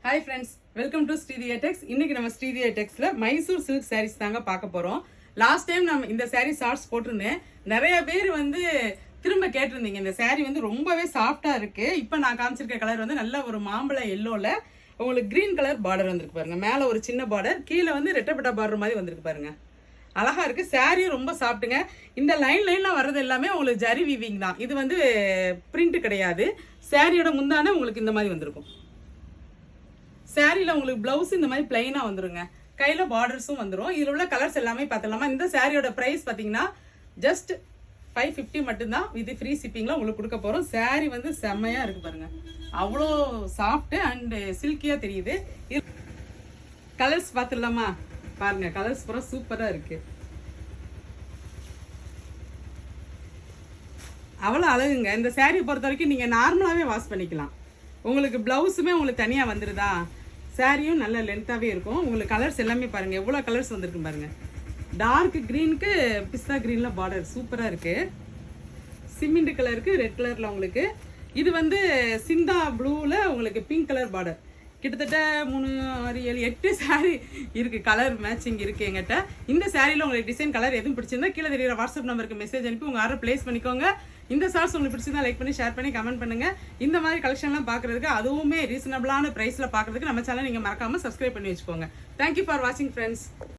Hi friends, welcome to Sridiya Tex. இன்னைக்கு நம்ம Sridiya Texல Mysore silk sarees தாங்க பார்க்க போறோம். லாஸ்ட் டைம் நம்ம இந்த saree ஷார்ட்ஸ் போட்டிருந்தேன். நிறைய பேர் வந்து திரும்ப கேட்டிருந்தீங்க. இந்த saree வந்து ரொம்பவே சாஃப்ட்டா இருக்கு. இப்போ நான் காமிச்சிருக்க கலர் வந்து நல்ல ஒரு மாம்பழ எல்லோல உங்களுக்கு கிரீன் கலர் பார்டர் வந்திருக்கு பாருங்க. மேலே ஒரு சின்ன பார்டர், கீழே வந்து ரெட்டப்பட்ட பார்டர் மாதிரி வந்திருக்கு பாருங்க. அழகா இருக்கு. saree ரொம்ப சாஃப்ட்டுங்க. இந்த லைன்ல வர்றது எல்லாமே உங்களுக்கு ஜரி வீவிங் தான். இது வந்து பிரிண்ட் கிடையாது. சாரியோட முந்தான உங்களுக்கு இந்த மாதிரி வந்திருக்கும். சாரியில் உங்களுக்கு ப்ளவுஸ் இந்த மாதிரி பிளைனாக வந்துருங்க. கையில் பார்டர்ஸும் வந்துடும். இதில் உள்ள கலர்ஸ் எல்லாமே பார்த்துலாமா. இந்த சாரியோட ப்ரைஸ் பார்த்தீங்கன்னா ஜஸ்ட் 550 மட்டும்தான். வித் ஃப்ரீ ஷிப்பிங்கில் உங்களுக்கு கொடுக்க போகிறோம். சாரி வந்து செம்மையாக இருக்குது பாருங்கள். அவ்வளோ சாஃப்ட்டு அண்டு சில்கியாக தெரியுது. கலர்ஸ் பார்த்துடலாமா. பாருங்கள், கலர்ஸ் பூரா சூப்பராக இருக்குது. அவ்வளோ அழகுங்க. இந்த சாரீ பொறுத்த வரைக்கும் நீங்கள் நார்மலாகவே வாஷ் பண்ணிக்கலாம். உங்களுக்கு ப்ளவுஸுமே உங்களுக்கு தனியாக வந்துடுதா. சாரியும் நல்ல லென்த்தாகவே இருக்கும். உங்களுக்கு கலர்ஸ் எல்லாமே பாருங்கள், எவ்வளோ கலர்ஸ் வந்திருக்கு பாருங்கள். டார்க் க்ரீனுக்கு பிஸ்தா க்ரீனில் பார்டர் சூப்பராக இருக்குது. சிமெண்ட் கலருக்கு ரெட் கலரில் உங்களுக்கு. இது வந்து சிந்தா ப்ளூவில் உங்களுக்கு பிங்க் கலர் பார்டர். கிட்டத்தட்ட 3, 6, 7, 8 சாரீ இருக்குது. கலர் மேட்சிங் இருக்குது எங்கிட்ட. இந்த சாரியில் உங்களுக்கு டிசைன் கலர் எதுவும் பிடிச்சிருந்தா கீழே தெரியுற வாட்ஸ்அப் நம்பருக்கு மெசேஜ் அனுப்பி உங்கள் ஆர்டர் ப்ளேஸ் பண்ணிக்கோங்க. இந்த சார்ஸ் உங்களுக்கு பிடிச்சிருந்தா லைக் பண்ணி ஷேர் பண்ணி கமெண்ட் பண்ணுங்கள். இந்த மாதிரி கலெக்ஷன்லாம் பார்க்குறதுக்கு, அதுவுமே ரீசனபிளான ப்ரைஸில் பார்க்குறதுக்கு நம்ம சேனல் நீங்கள் மறக்காமல் சப்ஸ்கிரைப் பண்ணி வச்சுக்கோங்க. தேங்க்யூ ஃபார் வாட்சிங் ஃப்ரெண்ட்ஸ்.